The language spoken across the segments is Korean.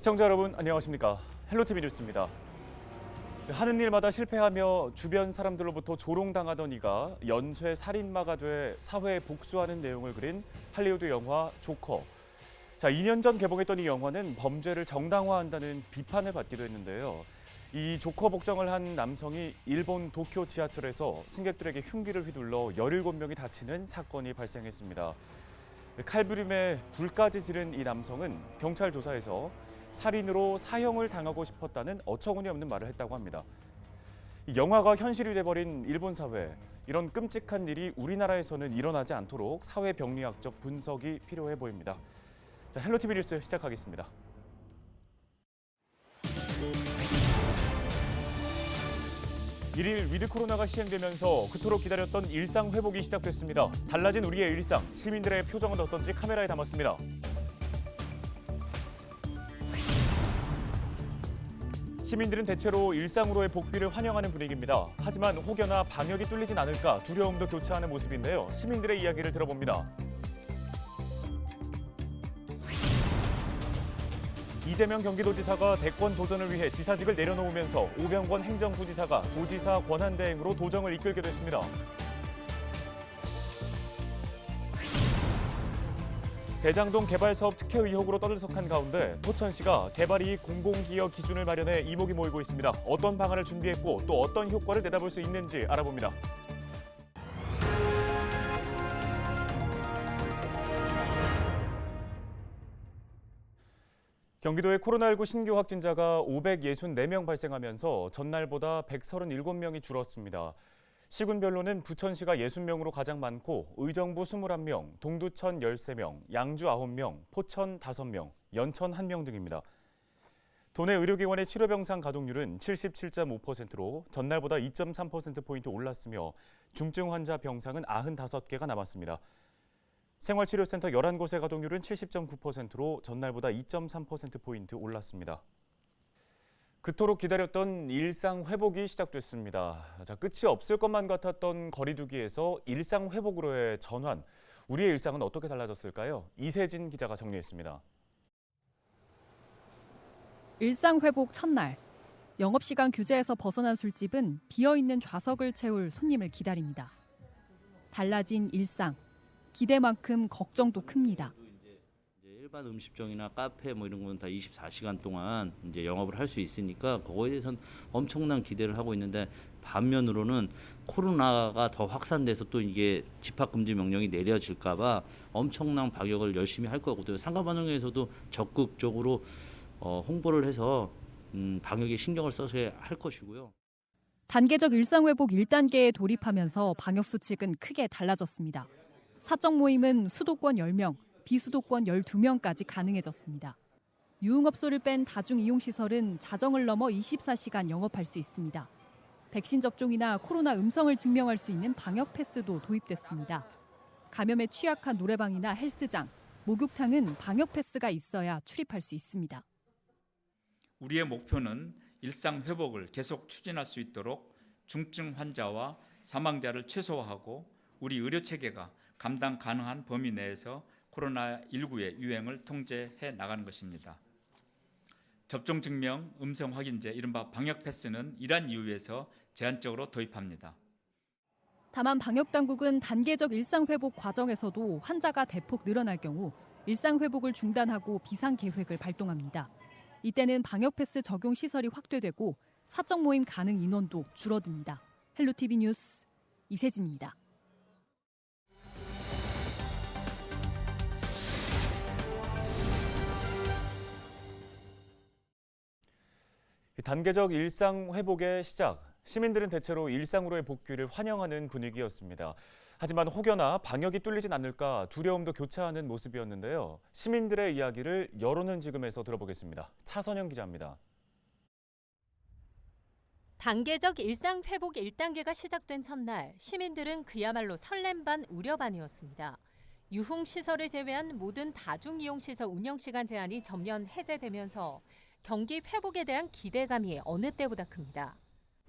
시청자 여러분 안녕하십니까? 헬로티비 뉴스입니다. 하는 일마다 실패하며 주변 사람들로부터 조롱당하던 이가 연쇄 살인마가 돼 사회에 복수하는 내용을 그린 할리우드 영화 조커. 2년 전 개봉했던 이 영화는 범죄를 정당화한다는 비판을 받기도 했는데요. 이 조커 복장을 한 남성이 일본 도쿄 지하철에서 승객들에게 흉기를 휘둘러 17명이 다치는 사건이 발생했습니다. 칼부림에 불까지 지른 이 남성은 경찰 조사에서 살인으로 사형을 당하고 싶었다는 어처구니 없는 말을 했다고 합니다. 이 영화가 현실이 돼버린 일본 사회, 이런 끔찍한 일이 우리나라에서는 일어나지 않도록 사회병리학적 분석이 필요해 보입니다. 헬로티비 뉴스 시작하겠습니다. 일일 위드 코로나가 시행되면서 그토록 기다렸던 일상 회복이 시작됐습니다. 달라진 우리의 일상, 시민들의 표정은 어떤지 카메라에 담았습니다. 시민들은 대체로 일상으로의 복귀를 환영하는 분위기입니다. 하지만 혹여나 방역이 뚫리진 않을까 두려움도 교차하는 모습인데요. 시민들의 이야기를 들어봅니다. 이재명 경기도지사가 대권 도전을 위해 지사직을 내려놓으면서 오병권 행정부지사가 도지사 권한대행으로 도정을 이끌게 됐습니다. 대장동 개발사업 특혜 의혹으로 떠들썩한 가운데 포천시가 개발이익 공공기여 기준을 마련해 이목이 모이고 있습니다. 어떤 방안을 준비했고 또 어떤 효과를 내다볼 수 있는지 알아봅니다. 경기도의 코로나19 신규 확진자가 564명 발생하면서 전날보다 137명이 줄었습니다. 시군별로는 부천시가 60명으로 가장 많고 의정부 21명, 동두천 13명, 양주 9명, 포천 5명, 연천 1명 등입니다. 도내 의료기관의 치료병상 가동률은 77.5%로 전날보다 2.3%포인트 올랐으며 중증 환자 병상은 95개가 남았습니다. 생활치료센터 11곳의 가동률은 70.9%로 전날보다 2.3%포인트 올랐습니다. 그토록 기다렸던 일상 회복이 시작됐습니다. 끝이 없을 것만 같았던 거리두기에서 일상 회복으로의 전환. 우리의 일상은 어떻게 달라졌을까요? 이세진 기자가 정리했습니다. 일상 회복 첫날. 영업시간 규제에서 벗어난 술집은 비어있는 좌석을 채울 손님을 기다립니다. 달라진 일상. 기대만큼 걱정도 큽니다. 일반 음식점이나 카페 이런 건 다 24시간 동안 이제 영업을 할 수 있으니까 그거에 대해서는 엄청난 기대를 하고 있는데 반면으로는 코로나가 더 확산돼서 또 이게 집합 금지 명령이 내려질까 봐 엄청난 방역을 열심히 할 거거든요. 상가반영에서도 적극적으로 홍보를 해서 방역에 신경을 써서 할 것이고요. 단계적 일상 회복 1단계에 돌입하면서 방역 수칙은 크게 달라졌습니다. 사적 모임은 수도권 10명, 비수도권 12명까지 가능해졌습니다. 유흥업소를 뺀 다중이용시설은 자정을 넘어 24시간 영업할 수 있습니다. 백신 접종이나 코로나 음성을 증명할 수 있는 방역 패스도 도입됐습니다. 감염에 취약한 노래방이나 헬스장, 목욕탕은 방역 패스가 있어야 출입할 수 있습니다. 우리의 목표는 일상 회복을 계속 추진할 수 있도록 중증 환자와 사망자를 최소화하고 우리 의료체계가 감당 가능한 범위 내에서 코로나19의 유행을 통제해 나가는 것입니다. 접종 증명, 음성 확인제, 이른바 방역 패스는 이러한 이유에서 제한적으로 도입합니다. 다만 방역당국은 단계적 일상 회복 과정에서도 환자가 대폭 늘어날 경우 일상 회복을 중단하고 비상 계획을 발동합니다. 이때는 방역 패스 적용 시설이 확대되고 사적 모임 가능 인원도 줄어듭니다. 헬로티비 뉴스 이세진입니다. 단계적 일상 회복의 시작. 시민들은 대체로 일상으로의 복귀를 환영하는 분위기였습니다. 하지만 혹여나 방역이 뚫리진 않을까 두려움도 교차하는 모습이었는데요. 시민들의 이야기를 여론은 지금에서 들어보겠습니다. 차선영 기자입니다. 단계적 일상 회복 1단계가 시작된 첫날, 시민들은 그야말로 설렘 반 우려 반이었습니다. 유흥시설을 제외한 모든 다중이용시설 운영시간 제한이 전면 해제되면서 경기 회복에 대한 기대감이 어느 때보다 큽니다.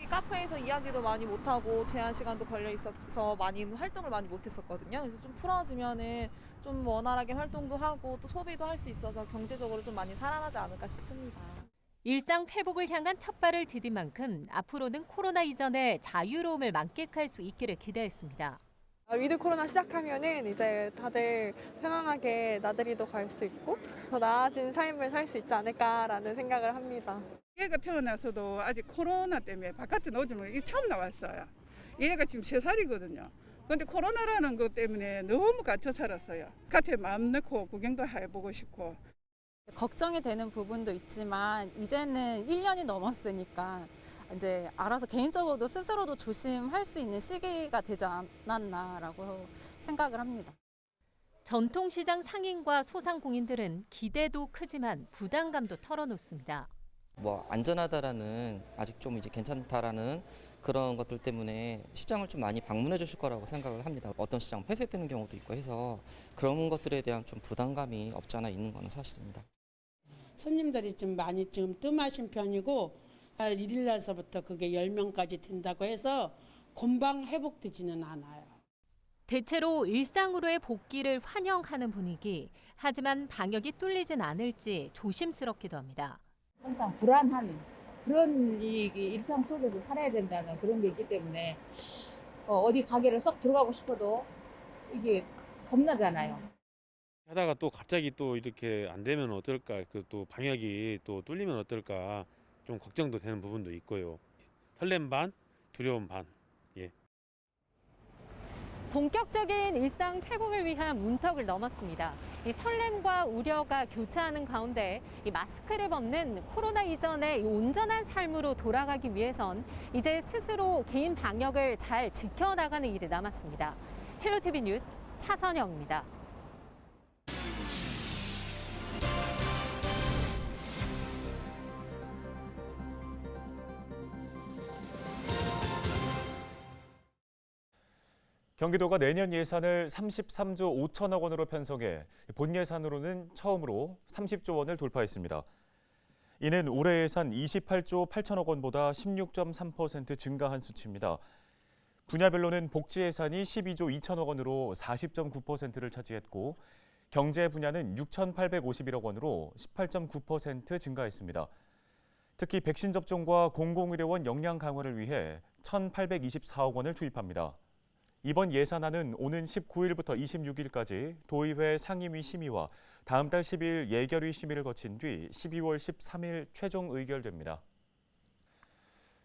카페에서 이야기도 많이 못하고 제한 시간도 걸려 있어서 많이 활동을 많이 못했었거든요. 그래서 좀 풀어지면은 좀 원활하게 활동도 하고 또 소비도 할 수 있어서 경제적으로 좀 많이 살아나지 않을까 싶습니다. 일상 회복을 향한 첫 발을 디딘 만큼 앞으로는 코로나 이전의 자유로움을 만끽할 수 있기를 기대했습니다. 위드 코로나 시작하면은 이제 다들 편안하게 나들이도 갈 수 있고 더 나아진 삶을 살 수 있지 않을까라는 생각을 합니다. 얘가 태어나서도 아직 코로나 때문에 바깥에 나오지 못해 이게 처음 나왔어요. 얘가 지금 3살이거든요. 그런데 코로나라는 것 때문에 너무 갇혀 살았어요. 바깥에 마음 넣고 구경도 해보고 싶고. 걱정이 되는 부분도 있지만 이제는 1년이 넘었으니까 이제 알아서 개인적으로도 스스로도 조심할 수 있는 시기가 되지 않았나라고 생각을 합니다. 전통시장 상인과 소상공인들은 기대도 크지만 부담감도 털어놓습니다. 안전하다라는 아직 좀 이제 괜찮다라는 그런 것들 때문에 시장을 좀 많이 방문해 주실 거라고 생각을 합니다. 어떤 시장 폐쇄되는 경우도 있고 해서 그런 것들에 대한 좀 부담감이 없지 않아 있는 건 사실입니다. 손님들이 좀 많이 좀 뜸하신 편이고 1일 날서부터 그게 10명까지 된다고 해서 금방 회복되지는 않아요. 대체로 일상으로의 복귀를 환영하는 분위기. 하지만 방역이 뚫리진 않을지 조심스럽기도 합니다. 항상 불안한 그런 이 일상 속에서 살아야 된다는 그런 게 있기 때문에 어디 가게를 썩 들어가고 싶어도 이게 겁나잖아요. 하다가 또 갑자기 또 이렇게 안 되면 어떨까, 또 방역이 또 뚫리면 어떨까 좀 걱정도 되는 부분도 있고요. 설렘 반, 두려움 반. 본격적인 일상 회복을 위한 문턱을 넘었습니다. 이 설렘과 우려가 교차하는 가운데 이 마스크를 벗는 코로나 이전의 이 온전한 삶으로 돌아가기 위해선 이제 스스로 개인 방역을 잘 지켜나가는 일이 남았습니다. 헬로티비 뉴스 차선영입니다. 경기도가 내년 예산을 33조 5천억 원으로 편성해 본 예산으로는 처음으로 30조 원을 돌파했습니다. 이는 올해 예산 28조 8천억 원보다 16.3% 증가한 수치입니다. 분야별로는 복지 예산이 12조 2천억 원으로 40.9%를 차지했고 경제 분야는 6,851억 원으로 18.9% 증가했습니다. 특히 백신 접종과 공공의료원 역량 강화를 위해 1,824억 원을 투입합니다. 이번 예산안은 오는 19일부터 26일까지 도의회 상임위 심의와 다음 달 10일 예결위 심의를 거친 뒤 12월 13일 최종 의결됩니다.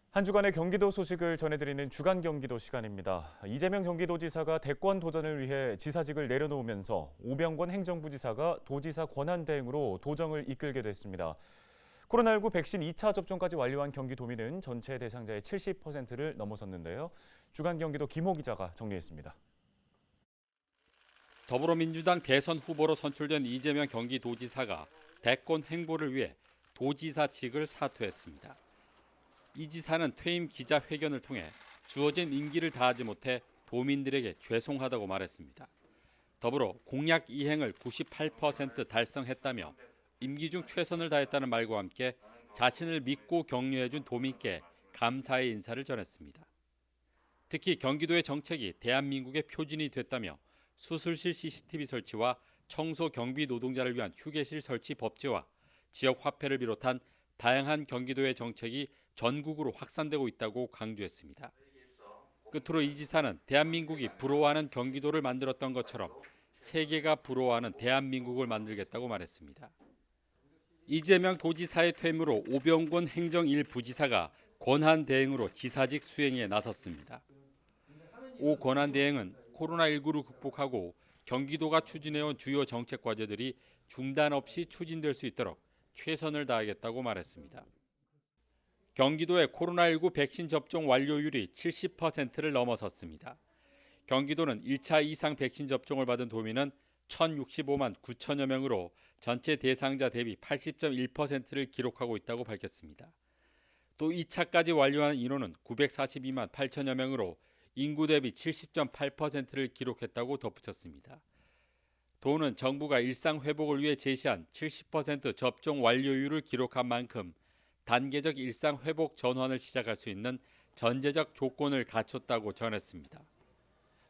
한 주간의 경기도 소식을 전해드리는 주간 경기도 시간입니다. 이재명 경기도지사가 대권 도전을 위해 지사직을 내려놓으면서 오병권 행정부지사가 도지사 권한 대행으로 도정을 이끌게 됐습니다. 코로나19 백신 2차 접종까지 완료한 경기도민은 전체 대상자의 70%를 넘어섰는데요. 주간 경기도 김호 기자가 정리했습니다. 더불어민주당 대선 후보로 선출된 이재명 경기도지사가 대권 행보를 위해 도지사직을 사퇴했습니다. 이 지사는 퇴임 기자회견을 통해 주어진 임기를 다하지 못해 도민들에게 죄송하다고 말했습니다. 더불어 공약 이행을 98% 달성했다며 임기 중 최선을 다했다는 말과 함께 자신을 믿고 격려해준 도민께 감사의 인사를 전했습니다. 특히 경기도의 정책이 대한민국의 표준이 됐다며 수술실 CCTV 설치와 청소 경비 노동자를 위한 휴게실 설치 법제와 지역 화폐를 비롯한 다양한 경기도의 정책이 전국으로 확산되고 있다고 강조했습니다. 끝으로 이 지사는 대한민국이 부러워하는 경기도를 만들었던 것처럼 세계가 부러워하는 대한민국을 만들겠다고 말했습니다. 이재명 도지사의 퇴임으로 오병권 행정 1부지사가 권한대행으로 지사직 수행에 나섰습니다. 오 권한대행은 코로나19를 극복하고 경기도가 추진해온 주요 정책 과제들이 중단 없이 추진될 수 있도록 최선을 다하겠다고 말했습니다. 경기도의 코로나19 백신 접종 완료율이 70%를 넘어섰습니다. 경기도는 1차 이상 백신 접종을 받은 도민은 1,065만 9천여 명으로 전체 대상자 대비 80.1%를 기록하고 있다고 밝혔습니다. 또 2차까지 완료한 인원은 942만 8천여 명으로 인구 대비 70.8%를 기록했다고 덧붙였습니다. 도는 정부가 일상 회복을 위해 제시한 70% 접종 완료율을 기록한 만큼 단계적 일상 회복 전환을 시작할 수 있는 전제적 조건을 갖췄다고 전했습니다.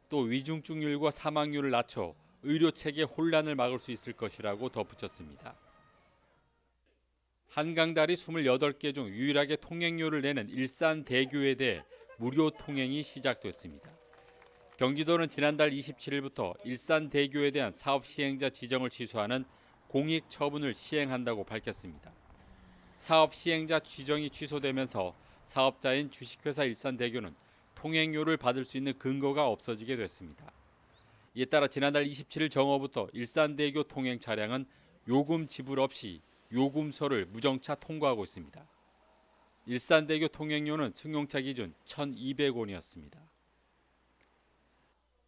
또 위중증률과 사망률을 낮춰 의료 체계 혼란을 막을 수 있을 것이라고 덧붙였습니다. 한강다리 28개 중 유일하게 통행료를 내는 일산대교에 대해 무료 통행이 시작됐습니다. 경기도는 지난달 27일부터 일산대교에 대한 사업 시행자 지정을 취소하는 공익 처분을 시행한다고 밝혔습니다. 사업 시행자 지정이 취소되면서 사업자인 주식회사 일산대교는 통행료를 받을 수 있는 근거가 없어지게 됐습니다. 이에 따라 지난달 27일 정오부터 일산대교 통행 차량은 요금 지불 없이 요금서를 무정차 통과하고 있습니다. 일산대교 통행료는 승용차 기준 1,200원이었습니다.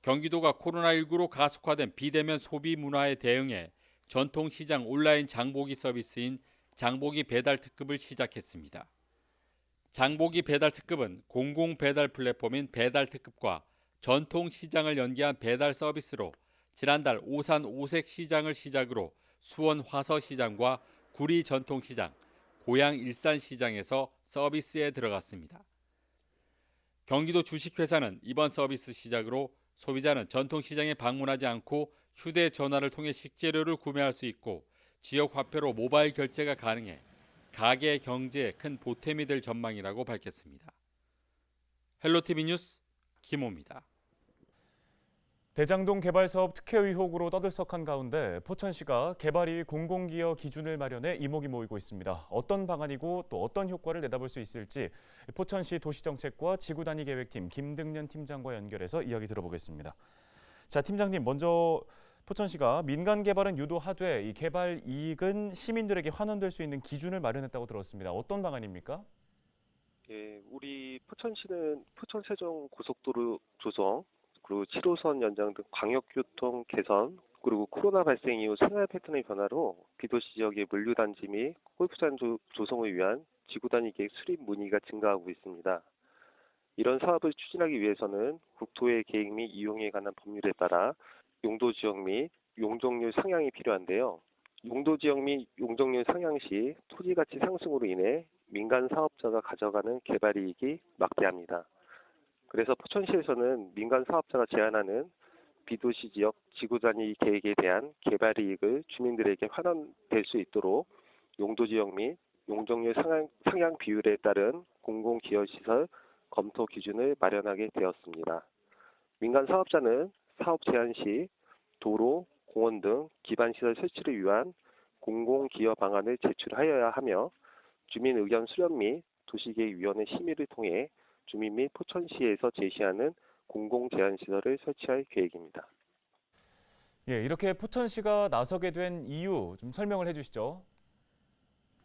경기도가 코로나19로 가속화된 비대면 소비 문화에 대응해 전통시장 온라인 장보기 서비스인 장보기 배달 특급을 시작했습니다. 장보기 배달 특급은 공공 배달 플랫폼인 배달 특급과 전통시장을 연계한 배달 서비스로 지난달 오산 오색 시장을 시작으로 수원 화서시장과 구리 전통시장, 고양 일산시장에서 서비스에 들어갔습니다. 경기도 주식회사는 이번 서비스 시작으로 소비자는 전통시장에 방문하지 않고 휴대전화를 통해 식재료를 구매할 수 있고 지역 화폐로 모바일 결제가 가능해 가게 경제에 큰 보탬이 될 전망이라고 밝혔습니다. 헬로티비 뉴스 김호입니다. 대장동 개발 사업 특혜 의혹으로 떠들썩한 가운데 포천시가 개발이 공공기여 기준을 마련해 이목이 모이고 있습니다. 어떤 방안이고 또 어떤 효과를 내다볼 수 있을지 포천시 도시정책과 지구단위계획팀 김등년 팀장과 연결해서 이야기 들어보겠습니다. 자, 팀장님, 먼저 포천시가 민간 개발은 유도하되 이 개발 이익은 시민들에게 환원될 수 있는 기준을 마련했다고 들었습니다. 어떤 방안입니까? 예, 우리 포천시는 포천 세종 고속도로 조성, 그리고 7호선 연장 등 광역교통 개선, 그리고 코로나 발생 이후 생활 패턴의 변화로 비도시 지역의 물류단지 및 골프장 조성을 위한 지구단위 계획 수립 문의가 증가하고 있습니다. 이런 사업을 추진하기 위해서는 국토의 계획 및 이용에 관한 법률에 따라 용도 지역 및 용적률 상향이 필요한데요. 용도 지역 및 용적률 상향 시 토지 가치 상승으로 인해 민간 사업자가 가져가는 개발 이익이 막대합니다. 그래서 포천시에서는 민간 사업자가 제안하는 비도시 지역 지구 단위 계획에 대한 개발 이익을 주민들에게 환원될 수 있도록 용도 지역 및 용적률 상향 비율에 따른 공공기여시설 검토 기준을 마련하게 되었습니다. 민간 사업자는 사업 제안 시 도로, 공원 등 기반시설 설치를 위한 공공기여 방안을 제출하여야 하며 주민 의견 수렴 및 도시계획위원회 심의를 통해 주민 및 포천시에서 제시하는 공공제한시설을 설치할 계획입니다. 예, 이렇게 포천시가 나서게 된 이유 좀 설명을 해주시죠.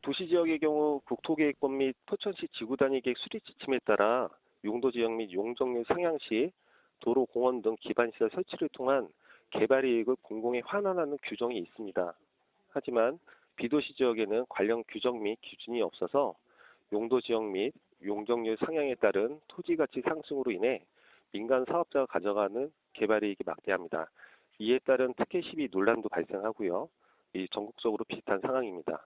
도시지역의 경우 국토계획법 및 포천시 지구단위계획 수립 지침에 따라 용도지역 및 용적률 상향 시 도로, 공원 등 기반시설 설치를 통한 개발 이익을 공공에 환원하는 규정이 있습니다. 하지만 비도시 지역에는 관련 규정 및 기준이 없어서 용도지역 및 용적률 상향에 따른 토지 가치 상승으로 인해 민간 사업자가 가져가는 개발 이익이 막대합니다. 이에 따른 특혜 시비 논란도 발생하고요. 이 전국적으로 비슷한 상황입니다.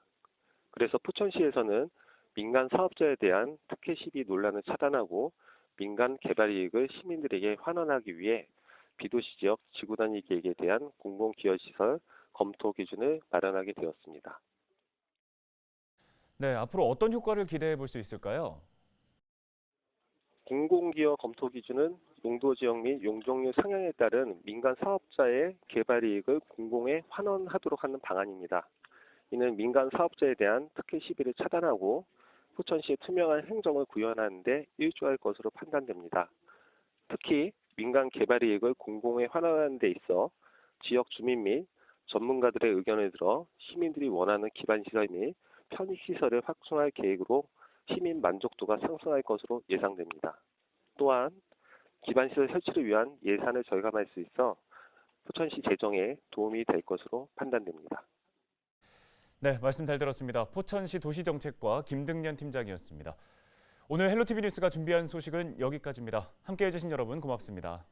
그래서 포천시에서는 민간 사업자에 대한 특혜 시비 논란을 차단하고 민간 개발 이익을 시민들에게 환원하기 위해 비도시 지역 지구단위 계획에 대한 공공기여시설 검토 기준을 마련하게 되었습니다. 네, 앞으로 어떤 효과를 기대해 볼 수 있을까요? 공공기여 검토 기준은 용도 지역 및 용적률 상향에 따른 민간 사업자의 개발 이익을 공공에 환원하도록 하는 방안입니다. 이는 민간 사업자에 대한 특혜 시비를 차단하고 포천시의 투명한 행정을 구현하는 데 일조할 것으로 판단됩니다. 특히 민간 개발 이익을 공공에 환원하는 데 있어 지역 주민 및 전문가들의 의견을 들어 시민들이 원하는 기반시설 및 편익시설을 확충할 계획으로 시민 만족도가 상승할 것으로 예상됩니다. 또한 기반시설 설치를 위한 예산을 절감할 수 있어 포천시 재정에 도움이 될 것으로 판단됩니다. 네, 말씀 잘 들었습니다. 포천시 도시정책과 김등년 팀장이었습니다. 오늘 헬로티비 뉴스가 준비한 소식은 여기까지입니다. 함께해 주신 여러분 고맙습니다.